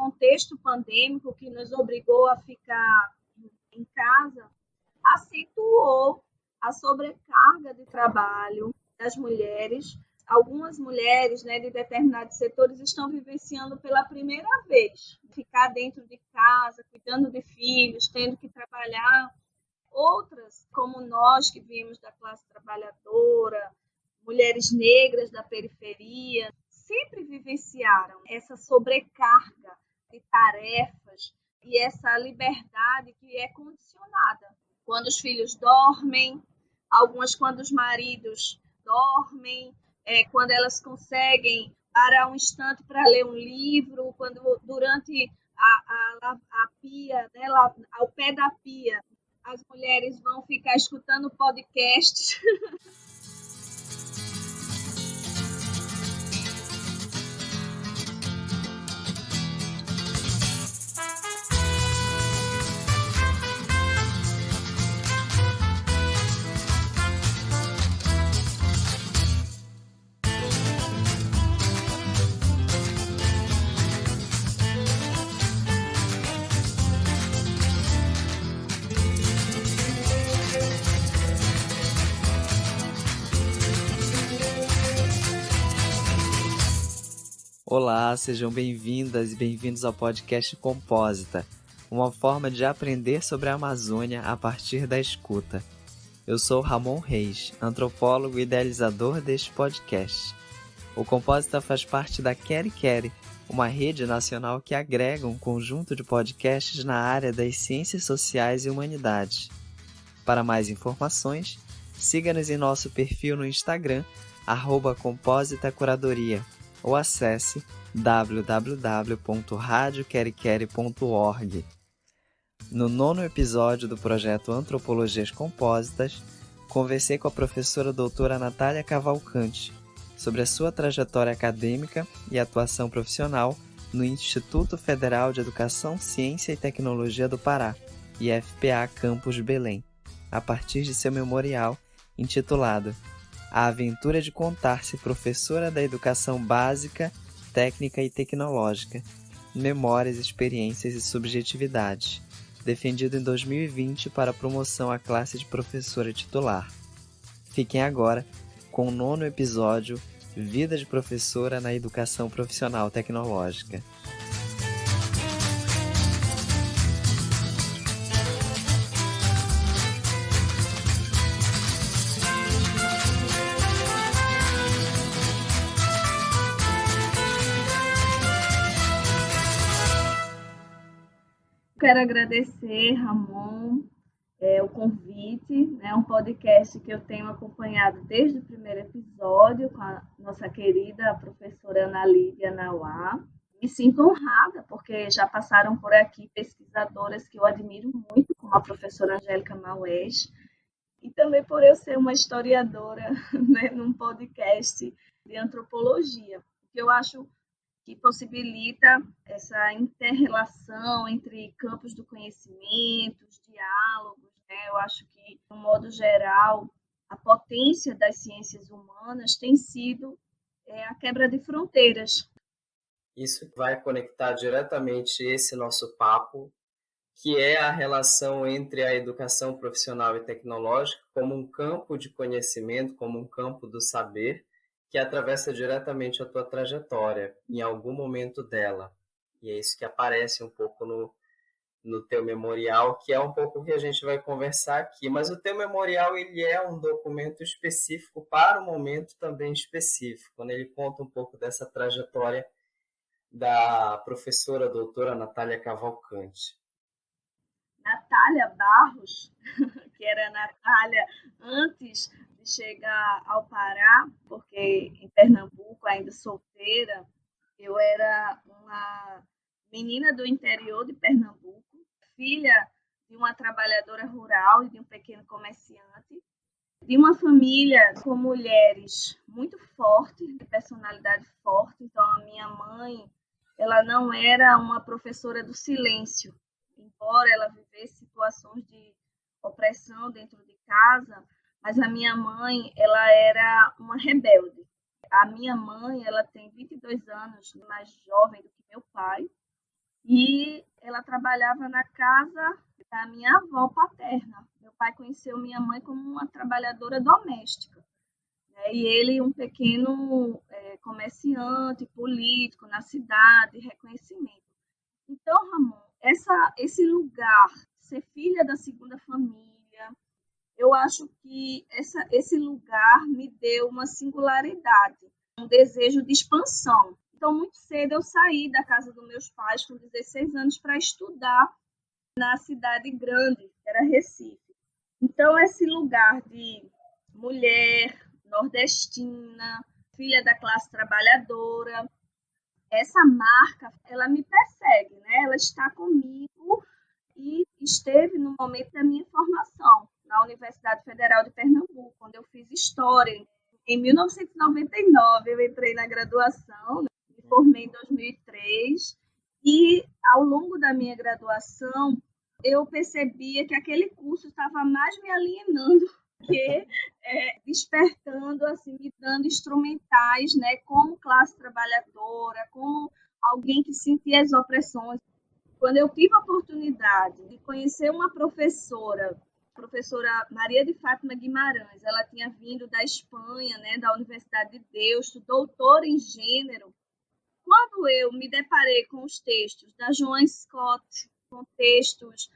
contexto pandêmico que nos obrigou a ficar em casa, acentuou a sobrecarga de trabalho das mulheres. Algumas mulheres, né, de determinados setores estão vivenciando pela primeira vez ficar dentro de casa, cuidando de filhos, tendo que trabalhar. Outras, como nós que vimos da classe trabalhadora, mulheres negras da periferia, sempre vivenciaram essa sobrecarga de tarefas e essa liberdade que é condicionada. Quando os filhos dormem, algumas quando os maridos dormem, quando elas conseguem parar um instante para ler um livro, quando durante a pia, né, lá, ao pé da pia, as mulheres vão ficar escutando podcasts. Olá, sejam bem-vindas e bem-vindos ao podcast Compósita, uma forma de aprender sobre a Amazônia a partir da escuta. Eu sou Ramon Reis, antropólogo e idealizador deste podcast. O Compósita faz parte da Quere Quere, uma rede nacional que agrega um conjunto de podcasts na área das ciências sociais e humanidades. Para mais informações, siga-nos em nosso perfil no Instagram, @compositacuradoria, ou acesse www.radioquerequere.org. No 9º episódio do projeto Antropologias Compósitas, conversei com a professora doutora Natália Cavalcante sobre a sua trajetória acadêmica e atuação profissional no Instituto Federal de Educação, Ciência e Tecnologia do Pará, IFPA Campus Belém, a partir de seu memorial intitulado A Aventura de Contar-se Professora da Educação Básica, Técnica e Tecnológica, Memórias, Experiências e Subjetividades, defendido em 2020 para promoção à classe de professora titular. Fiquem agora com o 9º episódio, Vida de Professora na Educação Profissional Tecnológica. Quero agradecer, Ramon, o convite, né, um podcast que eu tenho acompanhado desde o primeiro episódio com a nossa querida professora Ana Lívia Nauá. Me sinto honrada, porque já passaram por aqui pesquisadoras que eu admiro muito, como a professora Angélica Maués, e também por eu ser uma historiadora, né, num podcast de antropologia, que eu acho que possibilita essa inter-relação entre campos do conhecimento, os diálogos, né? Eu acho que, de um modo geral, a potência das ciências humanas tem sido a quebra de fronteiras. Isso vai conectar diretamente esse nosso papo, que é a relação entre a educação profissional e tecnológica como um campo de conhecimento, como um campo do saber, que atravessa diretamente a tua trajetória, em algum momento dela. E é isso que aparece um pouco no teu memorial, que é um pouco o que a gente vai conversar aqui. Mas o teu memorial, ele é um documento específico para um momento também específico, quando ele conta um pouco dessa trajetória da professora doutora Natália Cavalcante. Natália Barros, que era Natália antes de chegar ao Pará, porque em Pernambuco, ainda solteira, eu era uma menina do interior de Pernambuco, filha de uma trabalhadora rural e de um pequeno comerciante, de uma família com mulheres muito fortes, de personalidade forte. Então, a minha mãe, ela não era uma professora do silêncio, embora ela vivesse situações de opressão dentro de casa, mas a minha mãe, ela era uma rebelde. A minha mãe, ela tem 22 anos mais jovem do que meu pai, e ela trabalhava na casa da minha avó paterna. Meu pai conheceu minha mãe como uma trabalhadora doméstica, né? E ele, um pequeno comerciante, político na cidade, reconhecimento. Então, Ramon, esse lugar, ser filha da segunda família, eu acho que esse lugar me deu uma singularidade, um desejo de expansão. Então, muito cedo eu saí da casa dos meus pais, com 16 anos, para estudar na cidade grande, que era Recife. Então, esse lugar de mulher nordestina, filha da classe trabalhadora, essa marca, ela me persegue, né? Ela está comigo e esteve no momento da minha formação na Universidade Federal de Pernambuco, quando eu fiz História. Em 1999, eu entrei na graduação, né? Me formei em 2003, e ao longo da minha graduação, eu percebia que aquele curso estava mais me alienando que despertando, assim, me dando instrumentais, né, como classe trabalhadora, como alguém que sentia as opressões. Quando eu tive a oportunidade de conhecer uma professora Maria de Fátima Guimarães, ela tinha vindo da Espanha, né, da Universidade de Deusto, doutora em gênero. Quando eu me deparei com os textos da Joan Scott, com textos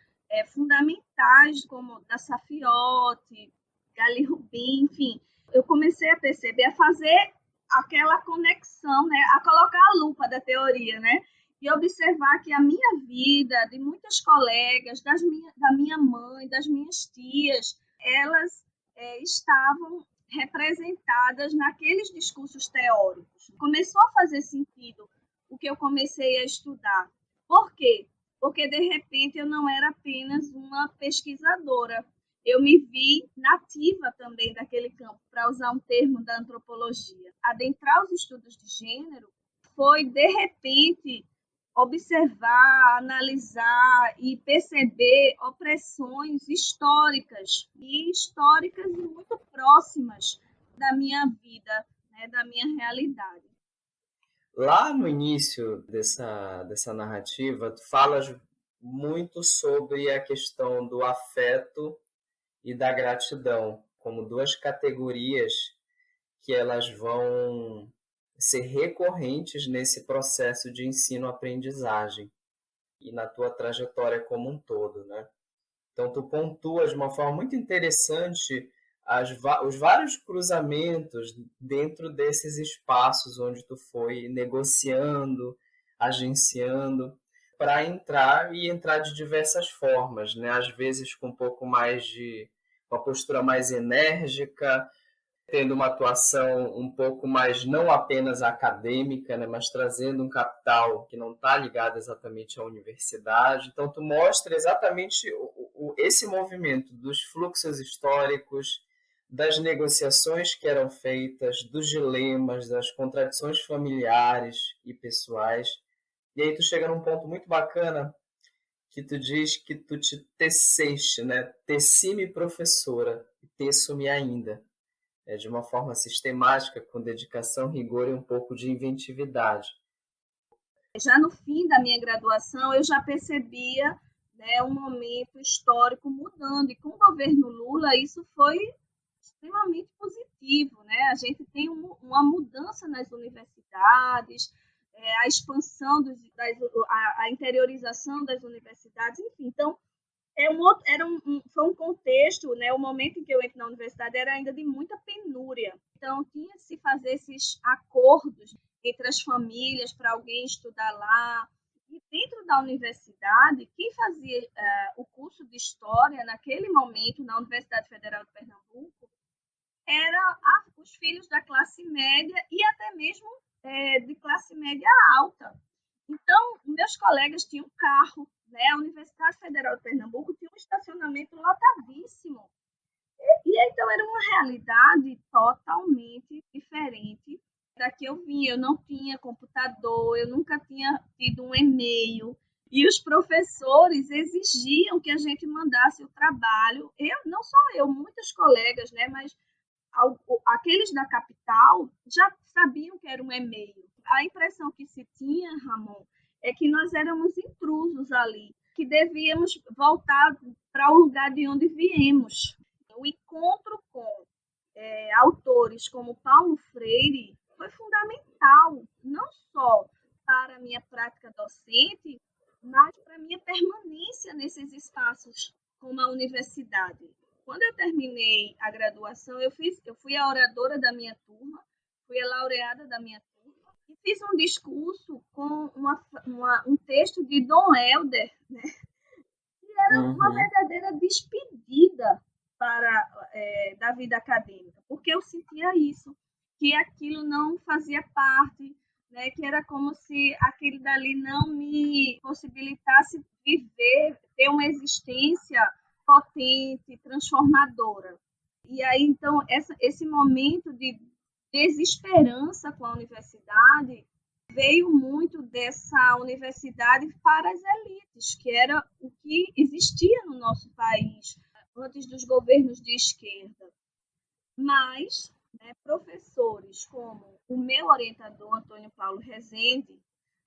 fundamentais como da Safiotti, Gali Rubin, enfim, eu comecei a perceber, a fazer aquela conexão, né, a colocar a lupa da teoria, né, e observar que a minha vida, de muitas colegas, da minha mãe, das minhas tias, elas estavam representadas naqueles discursos teóricos. Começou a fazer sentido o que eu comecei a estudar. Por quê? Porque, de repente, eu não era apenas uma pesquisadora. Eu me vi nativa também daquele campo, para usar um termo da antropologia. Adentrar os estudos de gênero foi, de repente, observar, analisar e perceber opressões históricas e muito próximas da minha vida, né, da minha realidade. Lá no início dessa narrativa, tu falas muito sobre a questão do afeto e da gratidão, como duas categorias que elas vão ser recorrentes nesse processo de ensino-aprendizagem e na tua trajetória como um todo, né? Então, tu pontuas de uma forma muito interessante os vários cruzamentos dentro desses espaços onde tu foi negociando, agenciando, para entrar de diversas formas, né? Às vezes com um pouco mais de uma postura mais enérgica, tendo uma atuação um pouco mais não apenas acadêmica, né, mas trazendo um capital que não está ligado exatamente à universidade. Então, tu mostra exatamente esse movimento dos fluxos históricos, das negociações que eram feitas, dos dilemas, das contradições familiares e pessoais. E aí tu chega num ponto muito bacana que tu diz que tu te teceste, né? Teci-me professora e teço-me ainda, de uma forma sistemática, com dedicação, rigor e um pouco de inventividade. Já no fim da minha graduação, eu já percebia, né, um momento histórico mudando, e com o governo Lula isso foi extremamente positivo, né? A gente tem uma mudança nas universidades, a expansão, a interiorização das universidades, enfim. Então, foi um contexto, né? O momento em que eu entro na universidade era ainda de muita penúria. Então, tinha que se fazer esses acordos entre as famílias para alguém estudar lá. E dentro da universidade, quem fazia o curso de História naquele momento na Universidade Federal de Pernambuco eram os filhos da classe média e até mesmo de classe média alta. Então, meus colegas tinham carro, né? A Universidade Federal de Pernambuco tinha um estacionamento lotadíssimo. E então era uma realidade totalmente diferente da que eu vinha. Eu não tinha computador, eu nunca tinha tido um e-mail. E os professores exigiam que a gente mandasse o trabalho. Não só eu, muitos colegas, né? Mas aqueles da capital já sabiam que era um e-mail. A impressão que se tinha, Ramon, é que nós éramos intrusos ali, que devíamos voltar para o lugar de onde viemos. O encontro com autores como Paulo Freire foi fundamental, não só para a minha prática docente, mas para a minha permanência nesses espaços como a universidade. Quando eu terminei a graduação, eu fui a oradora da minha turma, fui a laureada da minha turma e fiz um discurso com um texto de Dom Helder, né? E era uma verdadeira despedida da vida acadêmica, porque eu sentia isso, que aquilo não fazia parte, né, que era como se aquele dali não me possibilitasse viver, ter uma existência potente, transformadora. E aí, então, esse momento de desesperança com a universidade veio muito dessa universidade para as elites, que era o que existia no nosso país antes dos governos de esquerda. Mas professores como o meu orientador, Antônio Paulo Rezende,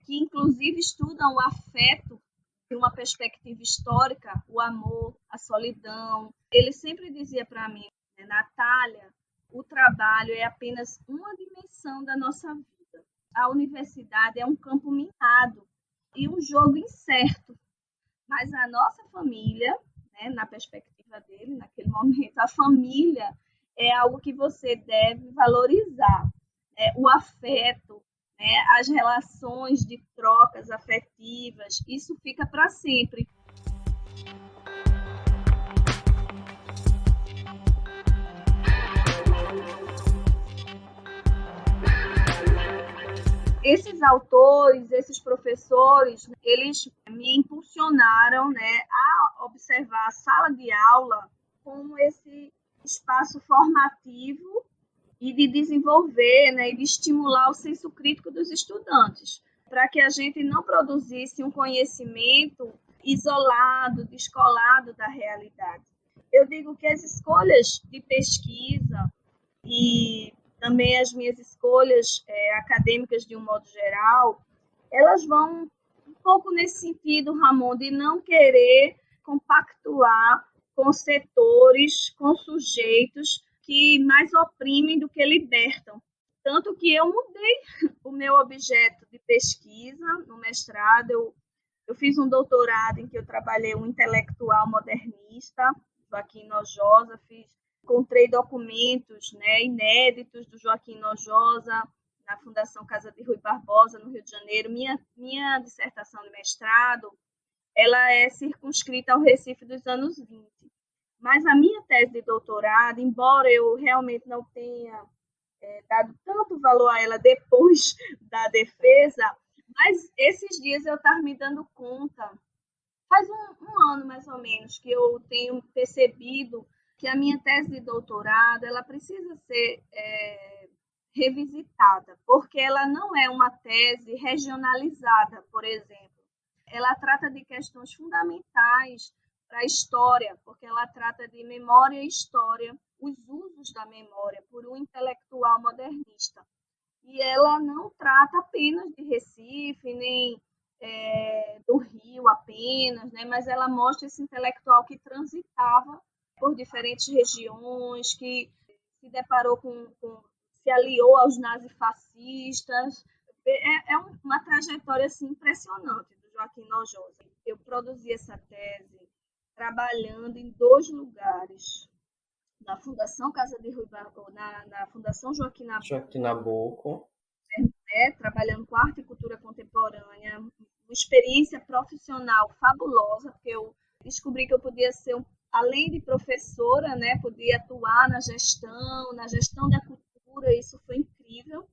que inclusive estudam o afeto de uma perspectiva histórica, o amor, a solidão, ele sempre dizia para mim, Natália, o trabalho é apenas uma dimensão da nossa vida. A universidade é um campo minado e um jogo incerto. Mas a nossa família, na perspectiva dele, naquele momento, a família é algo que você deve valorizar. O afeto, as relações de trocas afetivas, isso fica para sempre. Esses autores, esses professores, eles me impulsionaram, a observar a sala de aula como esse espaço formativo e de desenvolver, e de estimular o senso crítico dos estudantes, para que a gente não produzisse um conhecimento isolado, descolado da realidade. Eu digo que as escolhas de pesquisa e também as minhas escolhas acadêmicas de um modo geral, elas vão um pouco nesse sentido, Ramon, de não querer compactuar com setores, com sujeitos que mais oprimem do que libertam. Tanto que eu mudei o meu objeto de pesquisa no mestrado. Eu fiz um doutorado em que eu trabalhei um intelectual modernista, Joaquim Nojosa, encontrei documentos inéditos do Joaquim Nojosa na Fundação Casa de Rui Barbosa, no Rio de Janeiro. Minha dissertação de mestrado ela é circunscrita ao Recife dos anos 20. Mas a minha tese de doutorado, embora eu realmente não tenha dado tanto valor a ela depois da defesa, mas esses dias eu estava me dando conta, faz um ano mais ou menos, que eu tenho percebido que a minha tese de doutorado ela precisa ser revisitada, porque ela não é uma tese regionalizada, por exemplo. Ela trata de questões fundamentais para a história, porque ela trata de memória e história, os usos da memória por um intelectual modernista. E ela não trata apenas de Recife, nem do Rio apenas, mas ela mostra esse intelectual que transitava por diferentes regiões, que se deparou se aliou aos nazifascistas. É uma trajetória assim, impressionante do Joaquim Nojosa. Eu produzi essa tese trabalhando em 2 lugares, na Fundação Casa de Rui Barbosa, na Fundação Joaquim Nabuco, trabalhando com arte e cultura contemporânea, uma experiência profissional fabulosa, porque eu descobri que eu podia ser, além de professora, podia atuar na gestão da cultura, isso foi incrível.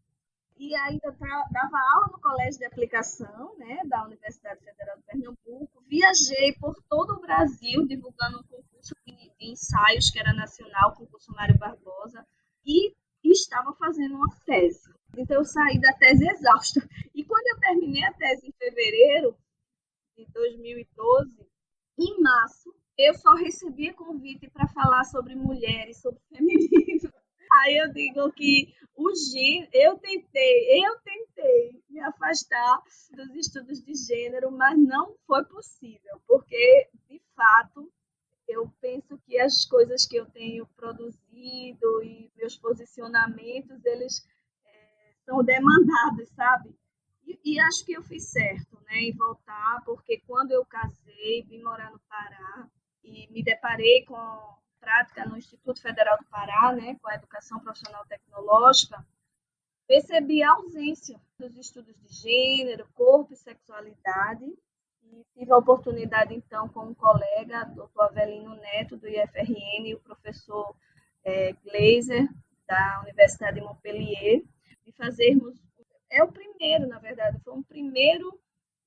E ainda dava aula no Colégio de Aplicação, da Universidade Federal de Pernambuco. Viajei por todo o Brasil divulgando um concurso de ensaios que era nacional, o concurso Mário Barbosa, e estava fazendo uma tese. Então eu saí da tese exausta. E quando eu terminei a tese em fevereiro de 2012, em março, eu só recebia convite para falar sobre mulheres, sobre feminismo. Aí eu digo que eu tentei me afastar dos estudos de gênero, mas não foi possível, porque, de fato, eu penso que as coisas que eu tenho produzido e meus posicionamentos, eles são demandados, sabe? E acho que eu fiz certo, né, em voltar, porque quando eu casei, vim morar no Pará e me deparei com prática no Instituto Federal do Pará, né, com a educação profissional tecnológica, percebi a ausência dos estudos de gênero, corpo e sexualidade. E tive a oportunidade, então, com um colega, doutor Avelino Neto, do IFRN, e o professor Gleiser, da Universidade de Montpellier, de fazermos. É o primeiro, na verdade, foi um primeiro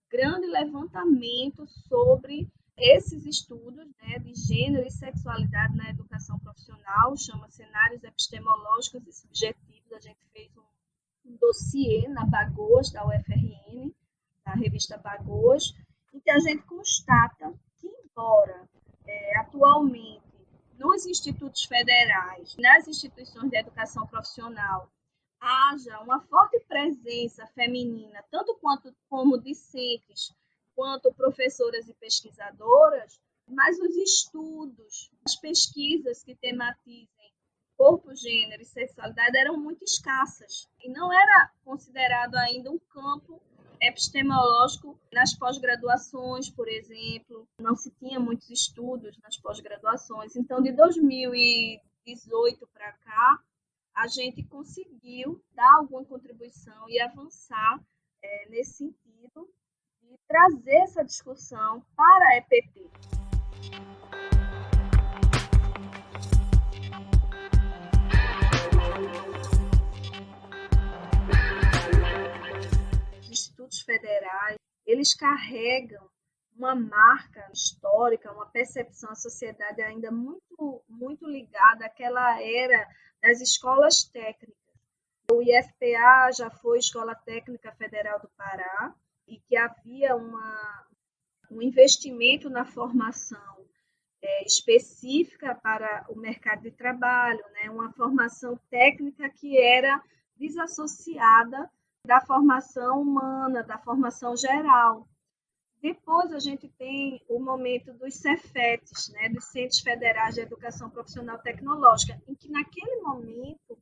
grande levantamento sobre esses estudos, né, de gênero e sexualidade na educação profissional, chama Cenários Epistemológicos e Subjetivos. A gente fez um dossiê na Bagoas, da UFRN, da revista Bagoas, em que a gente constata que, embora atualmente nos institutos federais, nas instituições de educação profissional, haja uma forte presença feminina, tanto como discentes, quanto professoras e pesquisadoras, mas os estudos, as pesquisas que tematizem corpo, gênero e sexualidade eram muito escassas e não era considerado ainda um campo epistemológico nas pós-graduações, por exemplo, não se tinha muitos estudos nas pós-graduações. Então, de 2018 para cá, a gente conseguiu dar alguma contribuição e avançar nesse sentido e trazer essa discussão para a EPT. Os institutos federais, eles carregam uma marca histórica, uma percepção à sociedade ainda muito, muito ligada àquela era das escolas técnicas. O IFPA já foi Escola Técnica Federal do Pará e que havia um investimento na formação específica para o mercado de trabalho, né? Uma formação técnica que era desassociada da formação humana, da formação geral. Depois a gente tem o momento dos Cefetes, né, dos Centros Federais de Educação Profissional Tecnológica, em que naquele momento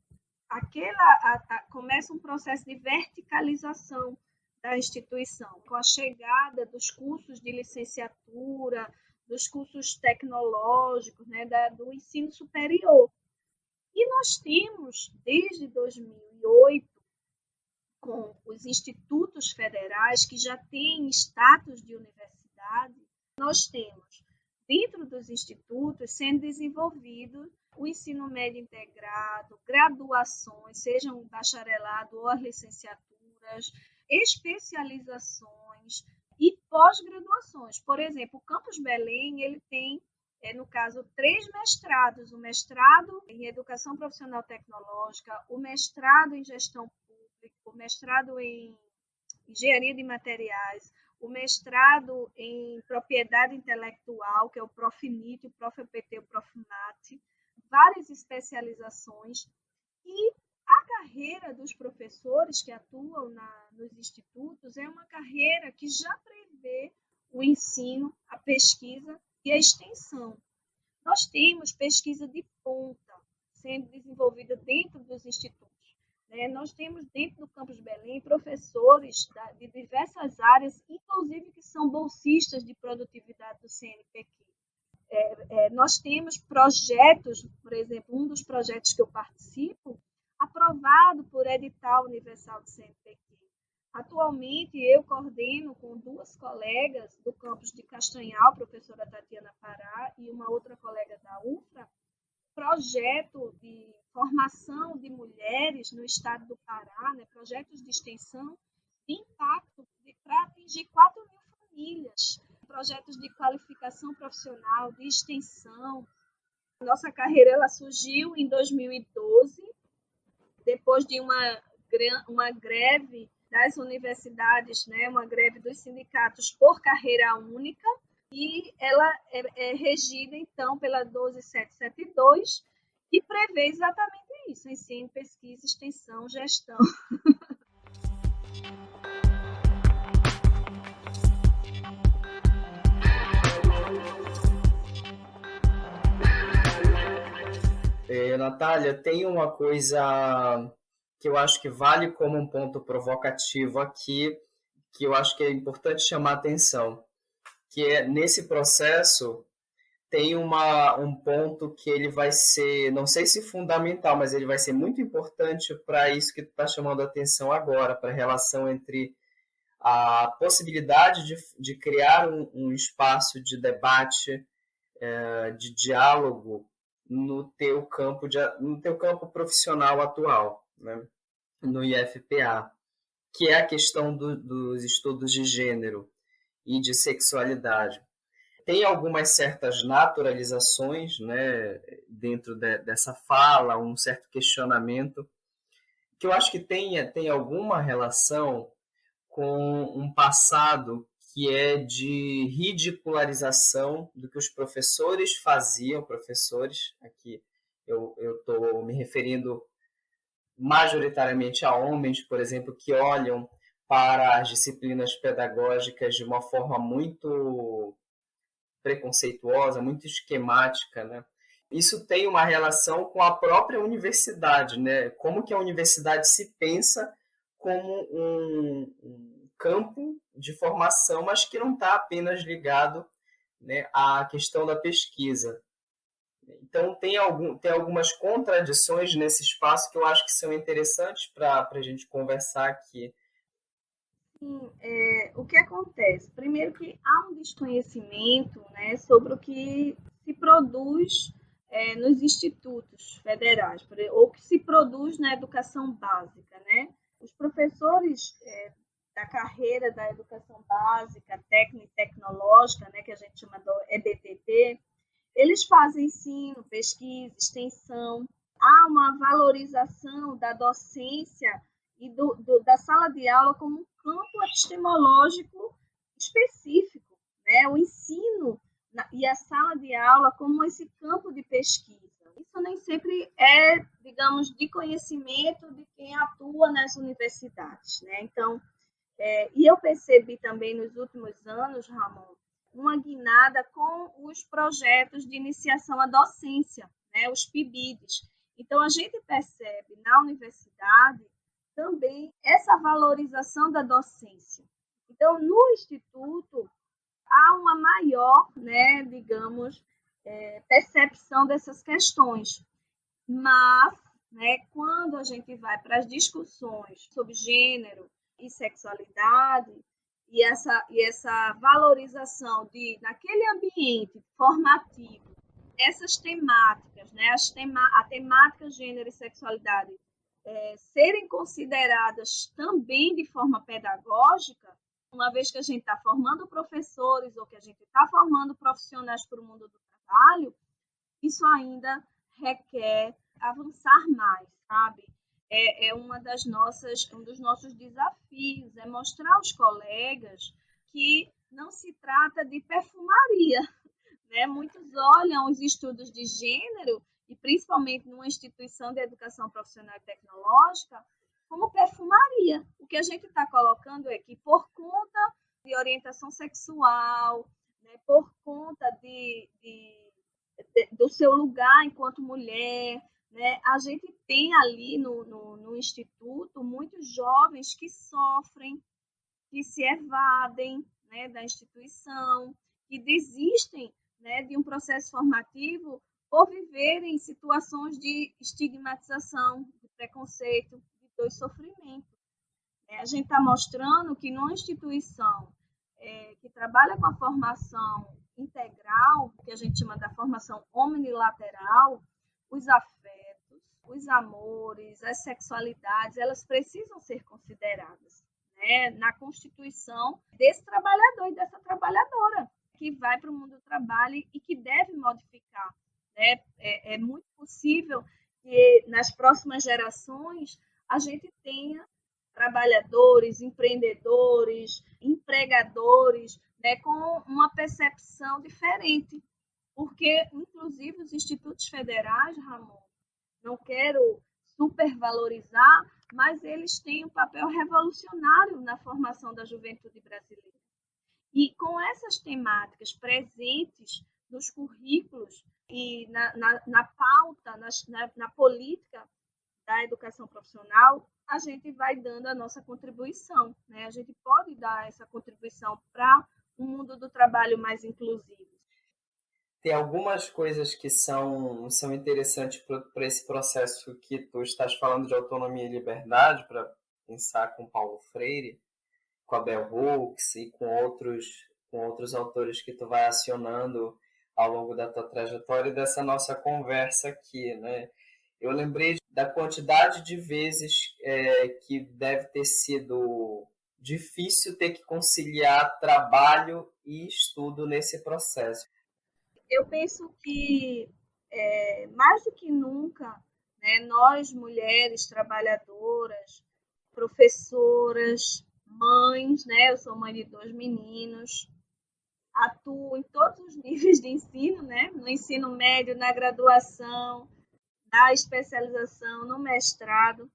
começa um processo de verticalização da instituição, com a chegada dos cursos de licenciatura, dos cursos tecnológicos, né, do ensino superior. E nós temos, desde 2008, com os institutos federais, que já têm status de universidade, nós temos, dentro dos institutos, sendo desenvolvido o ensino médio integrado, graduações, sejam bacharelado ou as licenciaturas, especializações e pós-graduações. Por exemplo, o Campus Belém, ele tem, no caso, 3 mestrados: o mestrado em Educação Profissional Tecnológica, o mestrado em Gestão Pública, o mestrado em Engenharia de Materiais, o mestrado em Propriedade Intelectual, que é o Profinit, o ProfEPT, o Profmat, várias especializações. E a carreira dos professores que atuam nos institutos é uma carreira que já prevê o ensino, a pesquisa e a extensão. Nós temos pesquisa de ponta sendo desenvolvida dentro dos institutos. Nós temos dentro do Campus Belém professores de diversas áreas, inclusive que são bolsistas de produtividade do CNPq. Nós temos projetos, por exemplo, um dos projetos que eu participo, aprovado por edital universal do CNPq. Atualmente, eu coordeno com 2 colegas do campus de Castanhal, a professora Tatiana Pará, e uma outra colega da UFRA, projeto de formação de mulheres no estado do Pará, né, projetos de extensão de impacto para atingir 4.000 famílias, projetos de qualificação profissional, de extensão. Nossa carreira ela surgiu em 2012, depois de uma greve das universidades, né, uma greve dos sindicatos por carreira única, e ela é regida, então, pela 12772, que prevê exatamente isso, ensino, pesquisa, extensão, gestão. Natália, tem uma coisa que eu acho que vale como um ponto provocativo aqui, que eu acho que é importante chamar a atenção, que é nesse processo tem um ponto que ele vai ser, não sei se fundamental, mas ele vai ser muito importante para isso que tu está chamando a atenção agora, para a relação entre a possibilidade de criar um espaço de debate, de diálogo no teu campo profissional atual, né? No IFPA, que é a questão dos estudos de gênero e de sexualidade. Tem algumas certas naturalizações, né, dentro dessa fala, um certo questionamento, que eu acho que tem alguma relação com um passado que é de ridicularização do que os professores faziam, professores, aqui eu estou me referindo majoritariamente a homens, por exemplo, que olham para as disciplinas pedagógicas de uma forma muito preconceituosa, muito esquemática, né? Isso tem uma relação com a própria universidade, né? Como que a universidade se pensa como um campo de formação, mas que não está apenas ligado, né, à questão da pesquisa. Então, tem algumas contradições nesse espaço que eu acho que são interessantes para a gente conversar aqui. Sim, o que acontece? Primeiro que há um desconhecimento, né, sobre o que se produz nos institutos federais, ou que se produz na educação básica, né? Os professores da carreira da educação básica, técnica e tecnológica, né, que a gente chama do EBTT, eles fazem ensino, pesquisa, extensão, há uma valorização da docência e da sala de aula como um campo epistemológico específico, né? O ensino e a sala de aula como esse campo de pesquisa. Isso nem sempre é, digamos, de conhecimento de quem atua nas universidades, né? Então, e eu percebi também nos últimos anos, Ramon, uma guinada com os projetos de iniciação à docência, né? Os PIBIDs. Então, a gente percebe na universidade também essa valorização da docência. Então, no Instituto, há uma maior, né, digamos, percepção dessas questões. Mas, né, quando a gente vai para as discussões sobre gênero e sexualidade, e essa valorização naquele ambiente formativo, essas temáticas, né, a temática gênero e sexualidade, serem consideradas também de forma pedagógica, uma vez que a gente está formando professores ou que a gente está formando profissionais para o mundo do trabalho, isso ainda requer avançar mais, sabe? Um dos nossos desafios, é mostrar aos colegas que não se trata de perfumaria, né? Muitos olham os estudos de gênero, e principalmente numa instituição de educação profissional e tecnológica, como perfumaria. O que a gente está colocando é que, por conta de orientação sexual, né, por conta do seu lugar enquanto mulher, né, a gente tem ali no Instituto muitos jovens que sofrem, que se evadem, né, da instituição, que desistem, né, de um processo formativo por viverem situações de estigmatização, de preconceito, de dor e sofrimento. A gente está mostrando que numa instituição que trabalha com a formação integral, que a gente chama da formação omnilateral, os afetos, os amores, as sexualidades, elas precisam ser consideradas, né, na constituição desse trabalhador e dessa trabalhadora que vai para o mundo do trabalho e que deve modificar, né? É muito possível que nas próximas gerações a gente tenha trabalhadores, empreendedores, empregadores, né, com uma percepção diferente, porque, inclusive, os institutos federais, Ramon, não quero supervalorizar, mas eles têm um papel revolucionário na formação da juventude brasileira. E com essas temáticas presentes nos currículos e na pauta, na política da educação profissional, a gente vai dando a nossa contribuição, né? A gente pode dar essa contribuição para um mundo do trabalho mais inclusivo. Tem algumas coisas que são interessantes para esse processo que tu estás falando de autonomia e liberdade, para pensar com Paulo Freire, com a Bell Hooks e com outros autores que tu vai acionando ao longo da tua trajetória e dessa nossa conversa aqui, né? Eu lembrei da quantidade de vezes que deve ter sido difícil ter que conciliar trabalho e estudo nesse processo. Eu penso que, mais do que nunca, né, nós, mulheres trabalhadoras, professoras, mães, né, eu sou mãe de 2 meninos, atuo em todos os níveis de ensino, né, no ensino médio, na graduação, na especialização, no mestrado.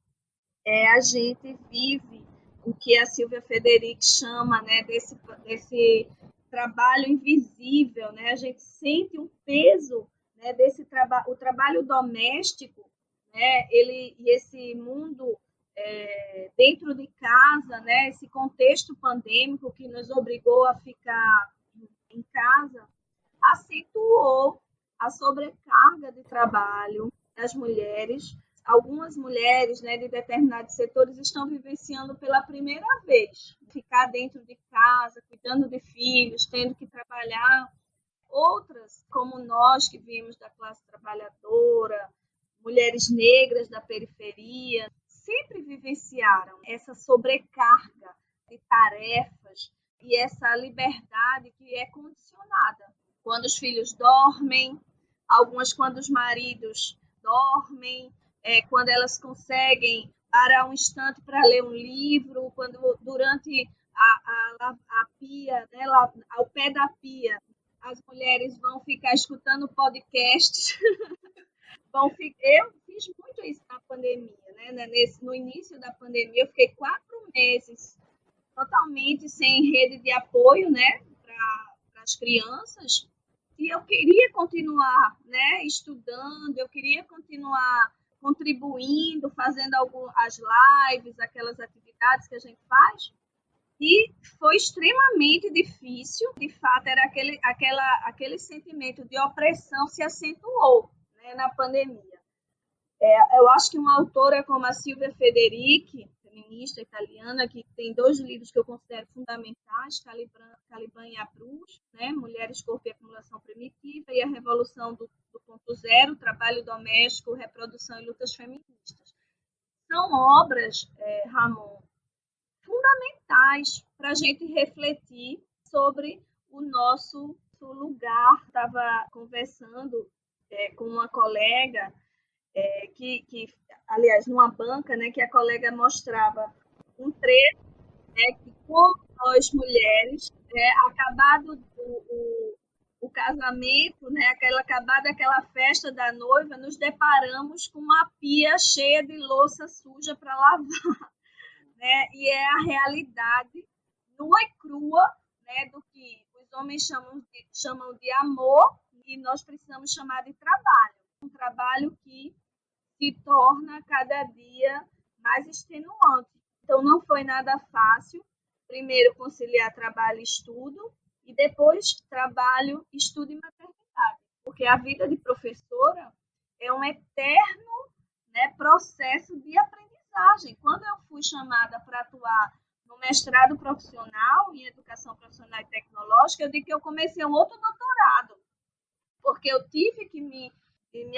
A gente vive o que a Silvia Federici chama, né, desse trabalho invisível, né? A gente sente um peso, né, desse trabalho, o trabalho doméstico, né? E esse mundo dentro de casa, né? Esse contexto pandêmico que nos obrigou a ficar em casa, acentuou a sobrecarga de trabalho das mulheres. Algumas mulheres, né, de determinados setores estão vivenciando pela primeira vez ficar dentro de casa, cuidando de filhos, tendo que trabalhar. Outras, como nós que viemos da classe trabalhadora, mulheres negras da periferia, sempre vivenciaram essa sobrecarga de tarefas e essa liberdade que é condicionada. Quando os filhos dormem, algumas quando os maridos dormem, quando elas conseguem parar um instante para ler um livro, quando durante a pia, né, lá, ao pé da pia, as mulheres vão ficar escutando podcasts. Eu fiz muito isso na pandemia, né? No início da pandemia, eu fiquei 4 meses totalmente sem rede de apoio, né, para as crianças. E eu queria continuar, né, estudando, eu queria continuar contribuindo, fazendo as lives, aquelas atividades que a gente faz. E foi extremamente difícil. De fato, era aquele sentimento de opressão se acentuou, né, na pandemia. Eu acho que uma autora como a Silvia Federici, feminista italiana, que tem 2 livros que eu considero fundamentais, Caliban e Abruz, né, Mulheres, Corpo e Acumulação Primitiva, e a Revolução do Ponto Zero, Trabalho Doméstico, Reprodução e Lutas Feministas. São obras, Ramon, fundamentais para a gente refletir sobre o nosso lugar. Estava conversando com uma colega aliás, numa banca, né, que a colega mostrava um trecho, né, que como nós mulheres, né, acabado o casamento, né, acabada aquela festa da noiva, nos deparamos com uma pia cheia de louça suja para lavar, né, e é a realidade nua e crua, né, do que os homens chamam de amor e nós precisamos chamar de trabalho. Um trabalho que se torna cada dia mais extenuante. Então, não foi nada fácil, primeiro conciliar trabalho e estudo, e depois trabalho, estudo e maternidade, porque a vida de professora é um eterno, né, processo de aprendizagem. Quando eu fui chamada para atuar no mestrado profissional em educação profissional e tecnológica, eu digo que eu comecei um outro doutorado, porque eu tive que me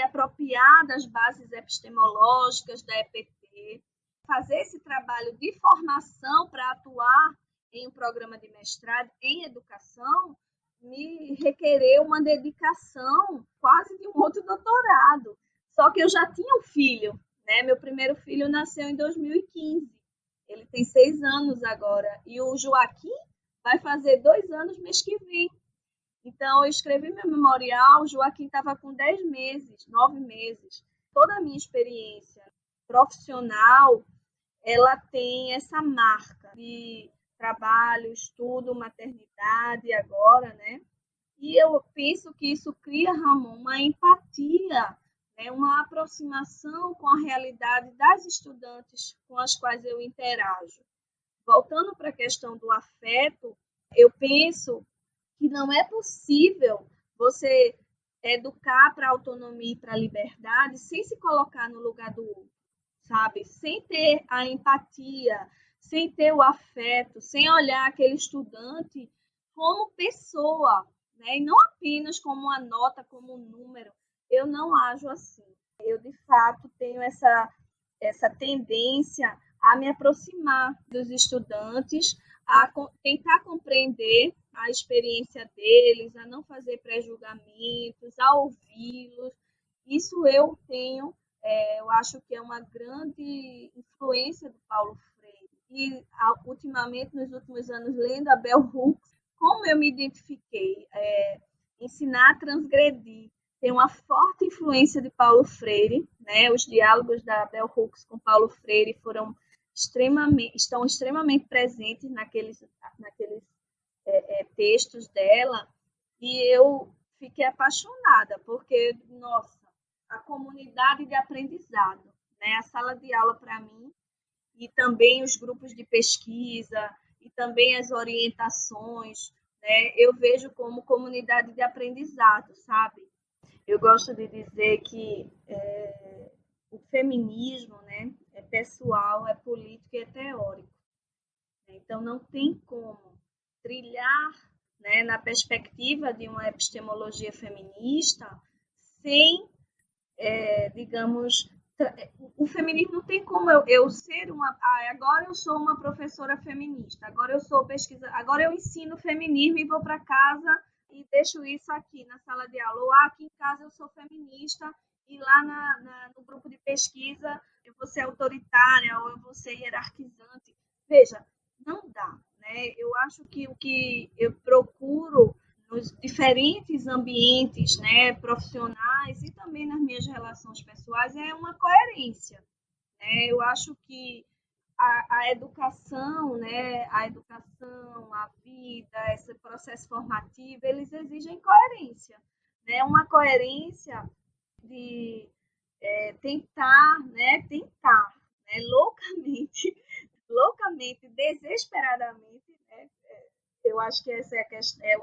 apropriar das bases epistemológicas da EPT, fazer esse trabalho de formação para atuar em um programa de mestrado em educação, me requereu uma dedicação quase de um outro doutorado. Só que eu já tinha um filho, né? Meu primeiro filho nasceu em 2015. Ele tem 6 anos agora. E o Joaquim vai fazer 2 anos mês que vem. Então, eu escrevi meu memorial, o Joaquim estava com 10 meses, 9 meses. Toda a minha experiência profissional, ela tem essa marca de trabalho, estudo, maternidade agora, né? E eu penso que isso cria, Ramon, uma empatia, né? Uma aproximação com a realidade das estudantes com as quais eu interajo. Voltando para a questão do afeto, eu penso que não é possível você educar para a autonomia e para a liberdade sem se colocar no lugar do outro, sabe? Sem ter a empatia, sem ter o afeto, sem olhar aquele estudante como pessoa, né? E não apenas como uma nota, como um número. Eu não ajo assim. Eu, de fato, tenho essa tendência a me aproximar dos estudantes, a tentar compreender a experiência deles, a não fazer pré-julgamentos, a ouvi-los. Isso eu tenho, eu acho que é uma grande influência do Paulo Freire. E, ultimamente, nos últimos anos, lendo a Bell Hooks, como eu me identifiquei, ensinar a transgredir. Tem uma forte influência de Paulo Freire, né? Os diálogos da Bell Hooks com Paulo Freire estão extremamente presentes naqueles textos dela, e eu fiquei apaixonada, porque, nossa, a comunidade de aprendizado, né? A sala de aula para mim, e também os grupos de pesquisa, e também as orientações, né? Eu vejo como comunidade de aprendizado, sabe? Eu gosto de dizer que o feminismo, né, é pessoal, é político e é teórico. Então, não tem como trilhar, né, na perspectiva de uma epistemologia feminista sem, digamos, o feminismo não tem como eu ser uma... agora eu sou uma professora feminista, agora eu sou agora eu ensino feminismo e vou para casa e deixo isso aqui na sala de aula. Ou aqui em casa eu sou feminista e lá no grupo de pesquisa eu vou ser autoritária ou eu vou ser hierarquizante. Veja, não dá, né? Eu acho que o que eu procuro nos diferentes ambientes, né, profissionais e também nas minhas relações pessoais é uma coerência, né? Eu acho que a educação, né, a vida, esse processo formativo, eles exigem coerência, né? Uma coerência de tentar, né, loucamente, desesperadamente, né? Eu acho que essa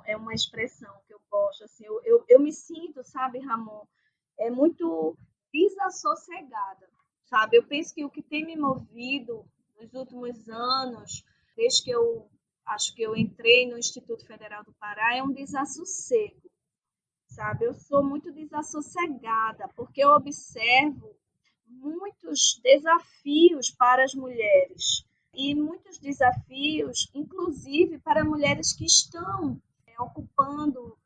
é uma expressão que eu gosto, assim, eu me sinto, sabe, Ramon, muito desassossegada, sabe? Eu penso que o que tem me movido nos últimos anos, desde que eu acho que eu entrei no Instituto Federal do Pará, é um desassossego, sabe? Eu sou muito desassossegada, porque eu observo muitos desafios para as mulheres e muitos desafios, inclusive para mulheres que estão ocupando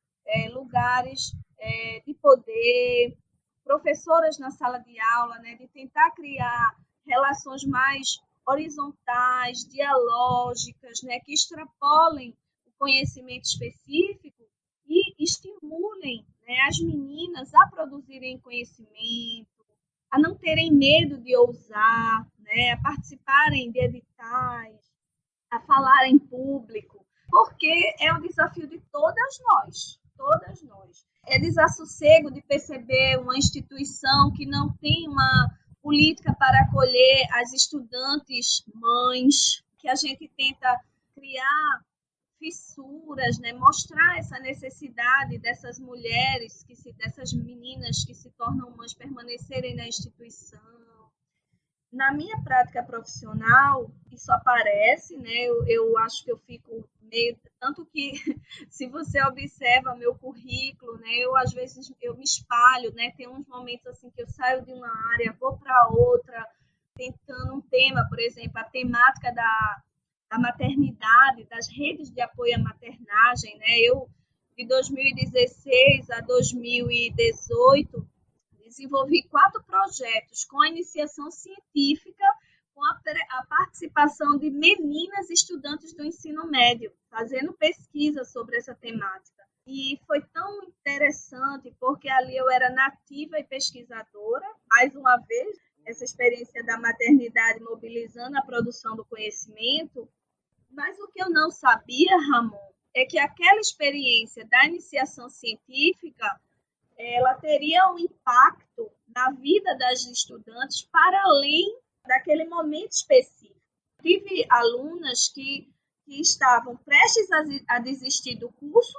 lugares de poder, professoras na sala de aula, né, de tentar criar relações mais horizontais, dialógicas, né, que extrapolem o conhecimento específico e estimulem, né, as meninas a produzirem conhecimento, a não terem medo de ousar, né, a participarem de editais, a falar em público, porque é um desafio de todas nós, todas nós. É desassossego de perceber uma instituição que não tem uma política para acolher as estudantes mães, que a gente tenta criar fissuras, né? Mostrar essa necessidade dessas mulheres, dessas meninas que se tornam mães permanecerem na instituição. Na minha prática profissional, isso aparece, né? Eu acho que eu fico meio... Tanto que, se você observa meu currículo, né? Às vezes, eu me espalho, né? Tem uns momentos assim que eu saio de uma área, vou para outra, tentando um tema, por exemplo, a temática da maternidade, das redes de apoio à maternagem, né? Eu, de 2016 a 2018, desenvolvi 4 projetos com a iniciação científica, com a participação de meninas estudantes do ensino médio, fazendo pesquisa sobre essa temática. E foi tão interessante, porque ali eu era nativa e pesquisadora, mais uma vez, essa experiência da maternidade mobilizando a produção do conhecimento, mas o que eu não sabia, Ramon, é que aquela experiência da iniciação científica, ela teria um impacto na vida das estudantes para além daquele momento específico. Tive alunas que estavam prestes a desistir do curso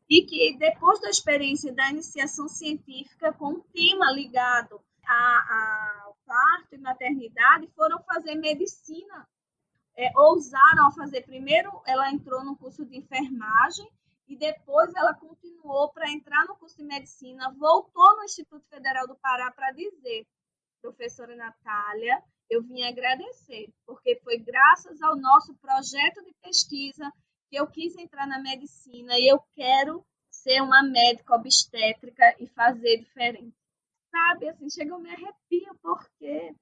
e que, depois da experiência da iniciação científica, com um tema ligado ao parto e maternidade, foram fazer medicina. Ousaram a fazer, primeiro ela entrou no curso de enfermagem e depois ela continuou para entrar no curso de medicina, voltou no Instituto Federal do Pará para dizer: professora Natália, eu vim agradecer, porque foi graças ao nosso projeto de pesquisa que eu quis entrar na medicina e eu quero ser uma médica obstétrica e fazer diferente. Sabe, assim, chega, eu me arrepio, porque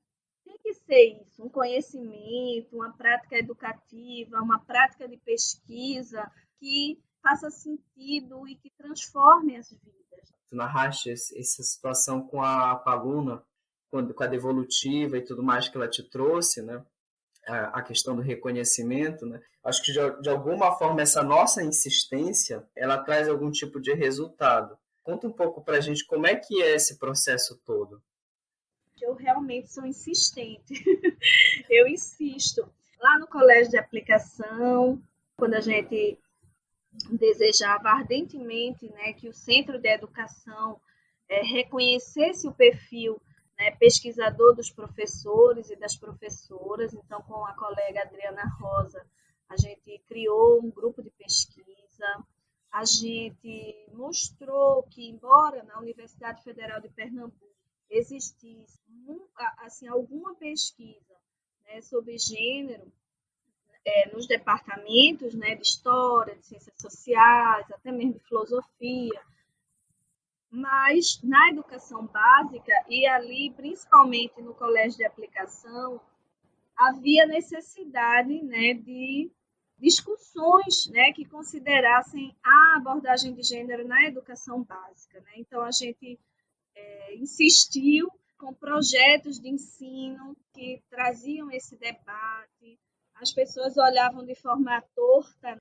tem que ser isso, um conhecimento, uma prática educativa, uma prática de pesquisa que faça sentido e que transforme as vidas. Tu narraste essa situação com a aluna, com a devolutiva e tudo mais que ela te trouxe, né? A questão do reconhecimento, né? Acho que de alguma forma essa nossa insistência, ela traz algum tipo de resultado. Conta um pouco pra gente como é que é esse processo todo. Eu realmente sou insistente. Eu insisto. Lá no colégio de aplicação, quando a gente desejava ardentemente, né, que o centro de educação reconhecesse o perfil, né, pesquisador dos professores e das professoras. Então, com a colega Adriana Rosa, a gente criou um grupo de pesquisa. A gente mostrou que, embora na Universidade Federal de Pernambuco existisse assim, alguma pesquisa, né, sobre gênero, nos departamentos, né, de história, de ciências sociais, até mesmo de filosofia, mas na educação básica e ali, principalmente no colégio de aplicação, havia necessidade, né, de discussões, né, que considerassem a abordagem de gênero na educação básica, né? Então, a gente insistiu com projetos de ensino que traziam esse debate. As pessoas olhavam de forma torta.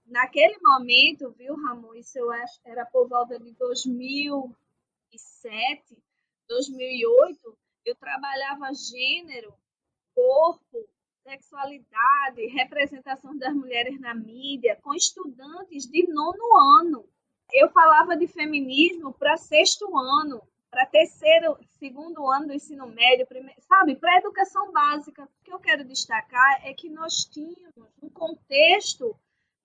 Naquele momento, viu, Ramon, isso eu acho era por volta de 2007, 2008, eu trabalhava gênero, corpo, sexualidade, representação das mulheres na mídia, com estudantes de 9º ano. Eu falava de feminismo para 6º ano, para 3º, 2º ano do ensino médio, sabe, para a educação básica. O que eu quero destacar é que nós tínhamos um contexto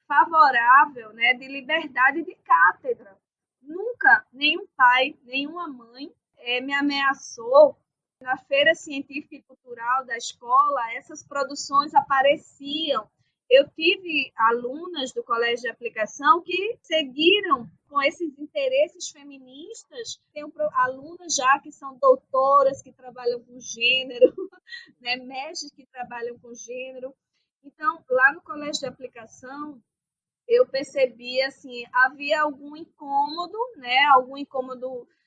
favorável, né, de liberdade de cátedra. Nunca nenhum pai, nenhuma mãe me ameaçou. Na feira científica e cultural da escola, essas produções apareciam. Eu tive alunas do colégio de aplicação que seguiram com esses interesses feministas. Tenho alunas já que são doutoras, que trabalham com gênero, né, mestres que trabalham com gênero. Então, lá no colégio de aplicação, eu percebi, assim, havia algum incômodo,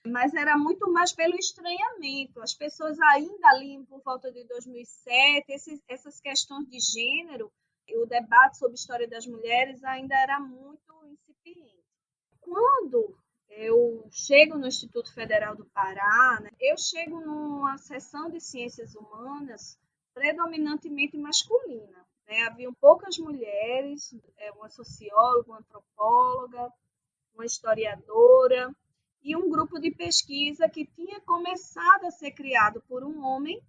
mas era muito mais pelo estranhamento. As pessoas ainda ali, por volta de 2007, essas questões de gênero, o debate sobre a história das mulheres ainda era muito incipiente. Quando eu chego no Instituto Federal do Pará, né, eu chego numa seção de ciências humanas predominantemente masculina. Haviam poucas mulheres, uma socióloga, uma antropóloga, uma historiadora e um grupo de pesquisa que tinha começado a ser criado por um homem,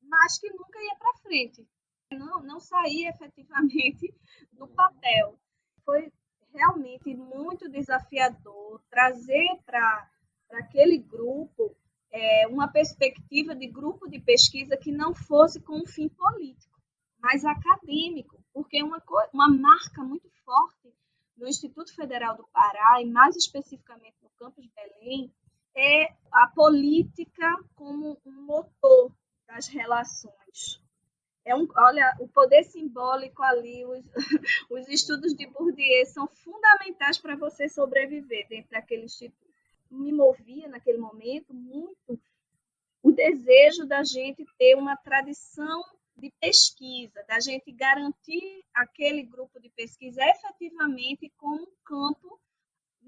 mas que nunca ia para frente. Não saía efetivamente do papel. Foi realmente muito desafiador trazer para aquele grupo uma perspectiva de grupo de pesquisa que não fosse com um fim político, mas acadêmico, porque uma marca muito forte no Instituto Federal do Pará, e mais especificamente no campus Belém, é a política como um motor das relações. Olha, o poder simbólico ali, os estudos de Bourdieu são fundamentais para você sobreviver dentro daquele instituto. Me movia naquele momento muito o desejo da gente ter uma tradição de pesquisa, da gente garantir aquele grupo de pesquisa efetivamente como um campo,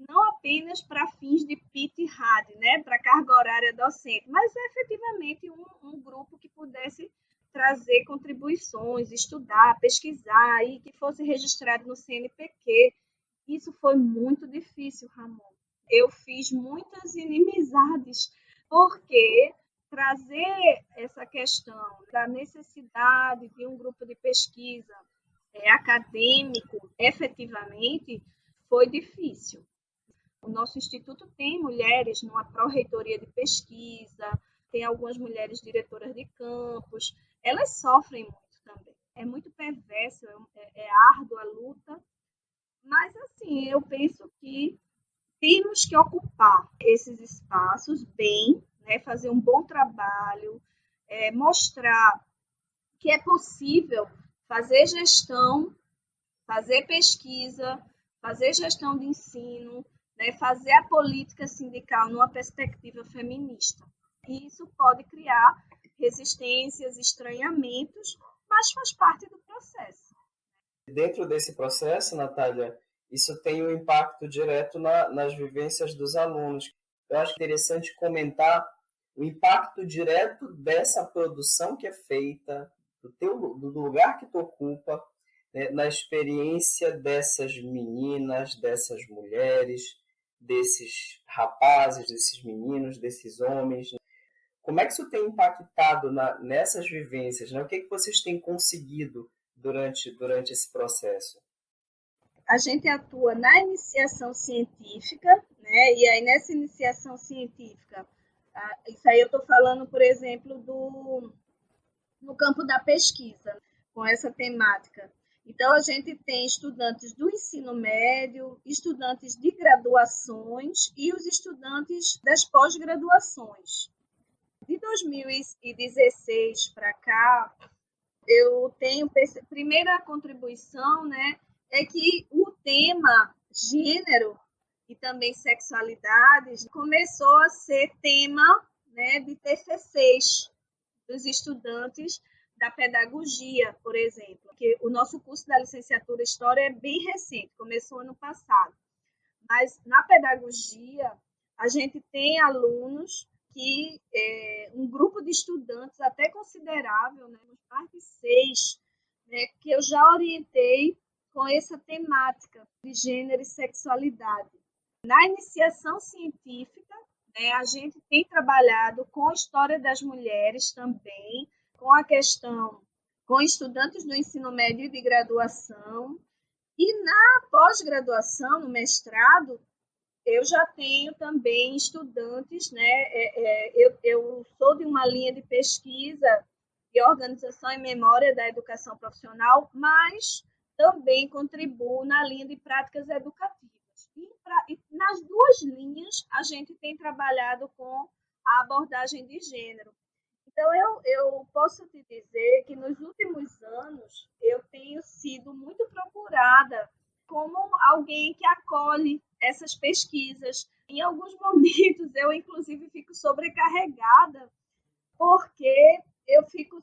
não apenas para fins de PIT e RAD, né, para carga horária docente, mas efetivamente um grupo que pudesse trazer contribuições, estudar, pesquisar e que fosse registrado no CNPq. Isso foi muito difícil, Ramon. Eu fiz muitas inimizades, porque trazer essa questão da necessidade de um grupo de pesquisa acadêmico, efetivamente, foi difícil. O nosso instituto tem mulheres numa pró-reitoria de pesquisa, tem algumas mulheres diretoras de campus, elas sofrem muito também. É muito perverso, é árdua a luta, mas assim, eu penso que temos que ocupar esses espaços bem, né, fazer um bom trabalho, mostrar que é possível fazer gestão, fazer pesquisa, fazer gestão de ensino, né, fazer a política sindical numa perspectiva feminista. E isso pode criar resistências, estranhamentos, mas faz parte do processo. Dentro desse processo, Natália, isso tem um impacto direto nas vivências dos alunos. Eu acho interessante comentar o impacto direto dessa produção que é feita, do lugar que tu ocupa, né, na experiência dessas meninas, dessas mulheres, desses rapazes, desses meninos, desses homens. Como é que isso tem impactado nessas vivências? Né? O que é que vocês têm conseguido durante esse processo? A gente atua na iniciação científica, né? E aí nessa iniciação científica, isso aí eu estou falando, por exemplo, no campo da pesquisa, com essa temática. Então, a gente tem estudantes do ensino médio, estudantes de graduações e os estudantes das pós-graduações. De 2016 para cá, eu tenho primeira contribuição, né, é que o tema gênero e também sexualidade começou a ser tema, né, de TCCs dos estudantes da pedagogia, por exemplo, porque o nosso curso da licenciatura História é bem recente, começou ano passado. Mas na pedagogia, a gente tem alunos que, um grupo de estudantes até considerável, né, mais de 6, né, que eu já orientei com essa temática de gênero e sexualidade. Na iniciação científica, né, a gente tem trabalhado com a história das mulheres também, com a questão, com estudantes do ensino médio e de graduação. E na pós-graduação, no mestrado, eu já tenho também estudantes, né? Eu sou de uma linha de pesquisa e organização e memória da educação profissional, mas também contribuo na linha de práticas educativas. E nas duas linhas, a gente tem trabalhado com a abordagem de gênero. Então, eu posso te dizer que nos últimos anos eu tenho sido muito procurada como alguém que acolhe essas pesquisas. Em alguns momentos, eu, inclusive, fico sobrecarregada, porque eu fico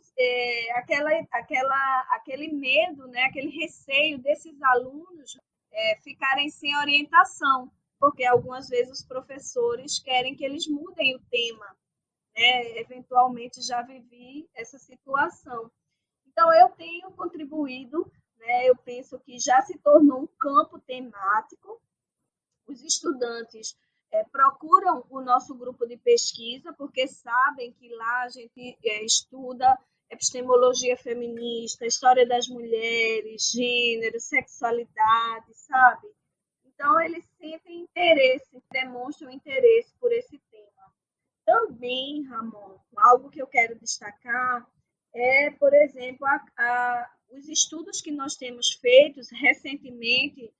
aquele medo, né, aquele receio desses alunos ficarem sem orientação, porque algumas vezes os professores querem que eles mudem o tema. Eventualmente já vivi essa situação. Então, eu tenho contribuído, né, eu penso que já se tornou um campo temático. Os estudantes procuram o nosso grupo de pesquisa, porque sabem que lá a gente estuda epistemologia feminista, história das mulheres, gênero, sexualidade, sabe? Então, eles sentem interesse, demonstram interesse por esse tema. Também, Ramon, algo que eu quero destacar é, por exemplo, os estudos que nós temos feitos recentemente.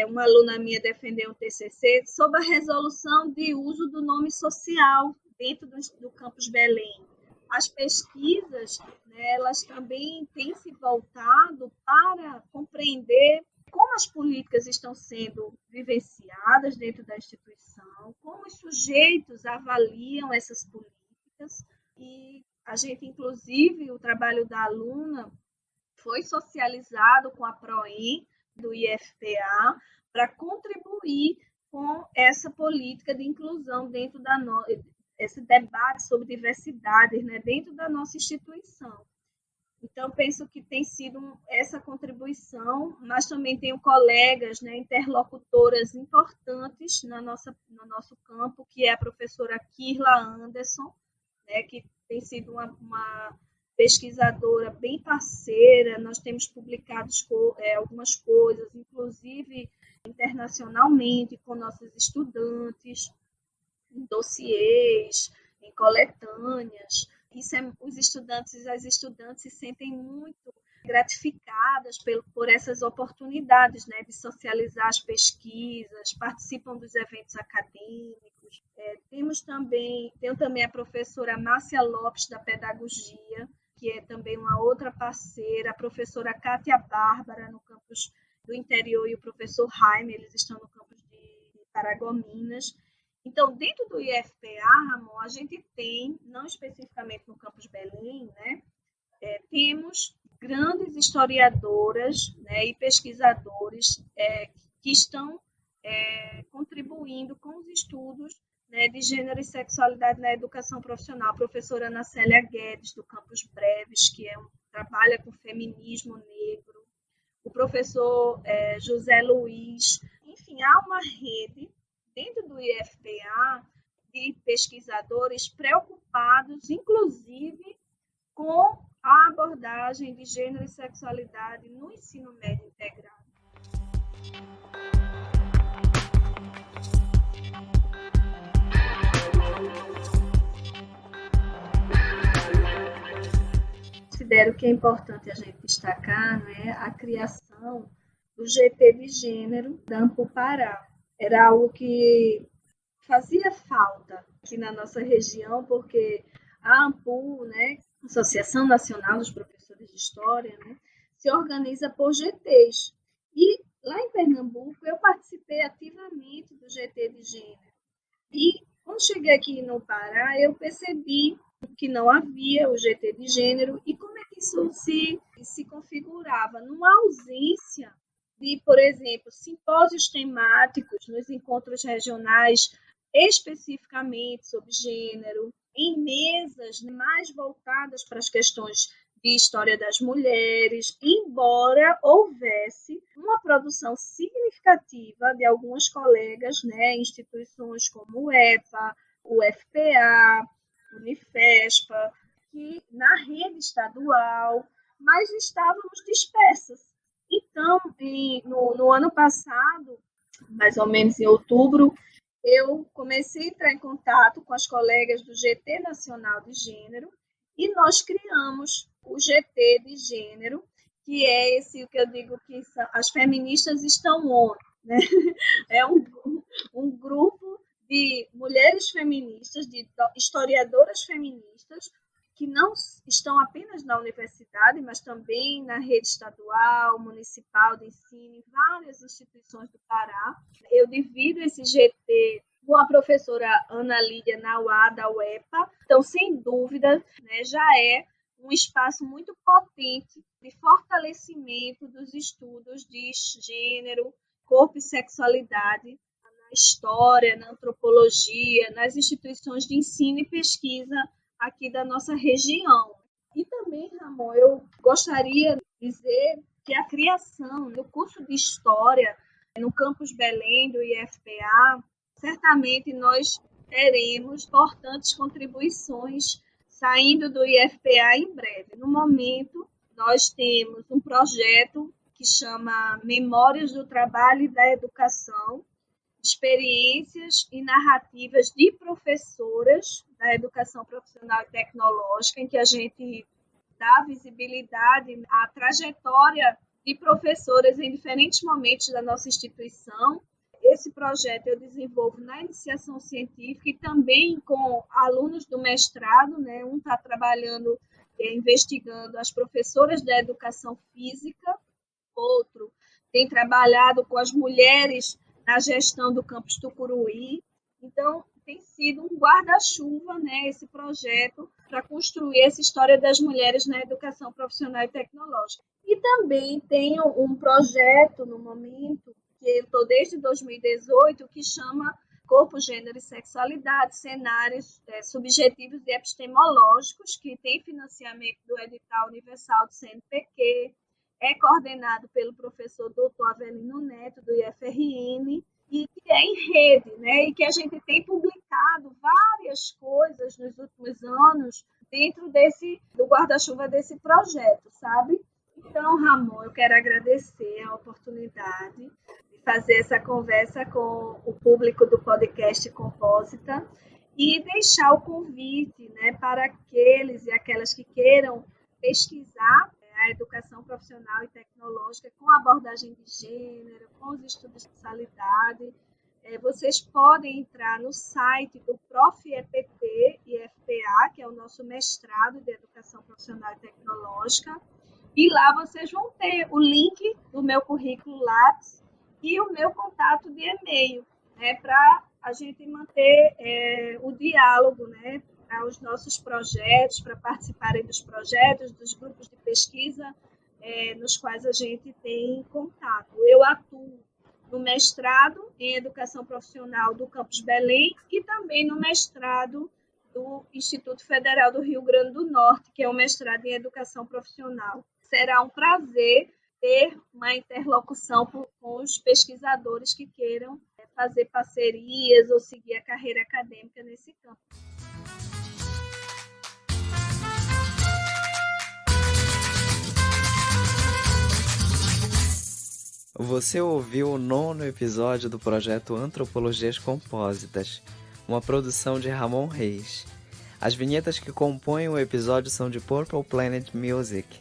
Uma aluna minha defendeu um TCC sobre a resolução de uso do nome social dentro do campus Belém. As pesquisas, né, elas também têm se voltado para compreender como as políticas estão sendo vivenciadas dentro da instituição, como os sujeitos avaliam essas políticas, E a gente, inclusive, o trabalho da aluna foi socializado com a PROEM do IFPA para contribuir com essa política de inclusão dentro esse debate sobre diversidade, né, dentro da nossa instituição. Então, penso que tem sido essa contribuição, mas também tenho colegas, né, interlocutoras importantes no nosso campo, que é a professora Kirla Anderson, né, que tem sido uma pesquisadora bem parceira. Nós temos publicado algumas coisas, inclusive internacionalmente, com nossos estudantes, em dossiês, em coletâneas. Os estudantes e as estudantes se sentem muito gratificadas por essas oportunidades, né, de socializar as pesquisas, participam dos eventos acadêmicos. Tenho também a professora Márcia Lopes, da Pedagogia, que é também uma outra parceira, a professora Cátia Bárbara, no campus do interior, e o professor Jaime, eles estão no campus de Paragominas. Então, dentro do IFPA, Ramon, a gente tem, não especificamente no campus Belém, né, temos grandes historiadoras, né, e pesquisadores que estão contribuindo com os estudos, né, de gênero e sexualidade na educação profissional. A professora Ana Célia Guedes, do campus Breves, que trabalha com feminismo negro. O professor José Luiz. Enfim, há uma rede dentro do IFPA de pesquisadores preocupados, inclusive, com a abordagem de gênero e sexualidade no ensino médio integrado. Considero que é importante a gente destacar, né, a criação do GT de Gênero da AMPU Pará. Era algo que fazia falta aqui na nossa região, porque a AMPU, né, Associação Nacional dos Professores de História, né, se organiza por GTs. E lá em Pernambuco eu participei ativamente do GT de Gênero. E quando cheguei aqui no Pará, eu percebi que não havia o GT de Gênero e como é que isso se configurava numa ausência de, por exemplo, simpósios temáticos nos encontros regionais especificamente sobre gênero, em mesas mais voltadas para as questões de história das mulheres, embora houvesse uma produção significativa de algumas colegas, né, instituições como o EPA, o FPA, o Unifespa, que na rede estadual, mas estávamos dispersas. Então, no ano passado, mais ou menos em outubro, eu comecei a entrar em contato com as colegas do GT Nacional de Gênero e nós criamos o GT de Gênero, que é esse que eu digo que as feministas estão on, né? É um grupo de mulheres feministas, de historiadoras feministas, que não estão apenas na universidade, mas também na rede estadual, municipal de ensino, em várias instituições do Pará. Eu divido esse GT com a professora Ana Lídia Nauá, da UEPA. Então, sem dúvida, né, já é um espaço muito potente de fortalecimento dos estudos de gênero, corpo e sexualidade na história, na antropologia, nas instituições de ensino e pesquisa aqui da nossa região. E também, Ramon, eu gostaria de dizer que a criação do curso de História no Campus Belém do IFPA, certamente nós teremos importantes contribuições saindo do IFPA em breve. No momento, nós temos um projeto que chama Memórias do Trabalho e da Educação, experiências e narrativas de professoras da educação profissional e tecnológica, em que a gente dá visibilidade à trajetória de professoras em diferentes momentos da nossa instituição. Esse projeto eu desenvolvo na iniciação científica e também com alunos do mestrado, né? Um está trabalhando, investigando as professoras da educação física, outro tem trabalhado com as mulheres na gestão do campus Tucuruí. Então, tem sido um guarda-chuva, né, esse projeto, para construir essa história das mulheres na educação profissional e tecnológica. E também tenho um projeto no momento, que eu estou desde 2018, que chama Corpo, Gênero e Sexualidade, cenários subjetivos e epistemológicos, que tem financiamento do edital universal do CNPq, é coordenado pelo professor Dr. Avelino Neto, do IFRN, e que é em rede, né? E que a gente tem publicado várias coisas nos últimos anos dentro do guarda-chuva desse projeto, sabe? Então, Ramon, eu quero agradecer a oportunidade de fazer essa conversa com o público do podcast Compósita e deixar o convite, né, para aqueles e aquelas que queiram pesquisar a educação profissional e tecnológica com abordagem de gênero, com os estudos de sexualidade. Vocês podem entrar no site do Prof.EPT e FPA, que é o nosso mestrado de educação profissional e tecnológica, e lá vocês vão ter o link do meu currículo Lattes e o meu contato de e-mail, né, para a gente manter o diálogo, né, para os nossos projetos, para participarem dos projetos, dos grupos de pesquisa nos quais a gente tem contato. Eu atuo no mestrado em Educação Profissional do Campus Belém e também no mestrado do Instituto Federal do Rio Grande do Norte, que é o mestrado em Educação Profissional. Será um prazer ter uma interlocução com os pesquisadores que queiram fazer parcerias ou seguir a carreira acadêmica nesse campo. Você ouviu o 9º episódio do projeto Antropologias Compósitas, uma produção de Ramon Reis. As vinhetas que compõem o episódio são de Purple Planet Music.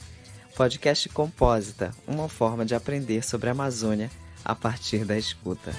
Podcast Compósita, uma forma de aprender sobre a Amazônia a partir da escuta.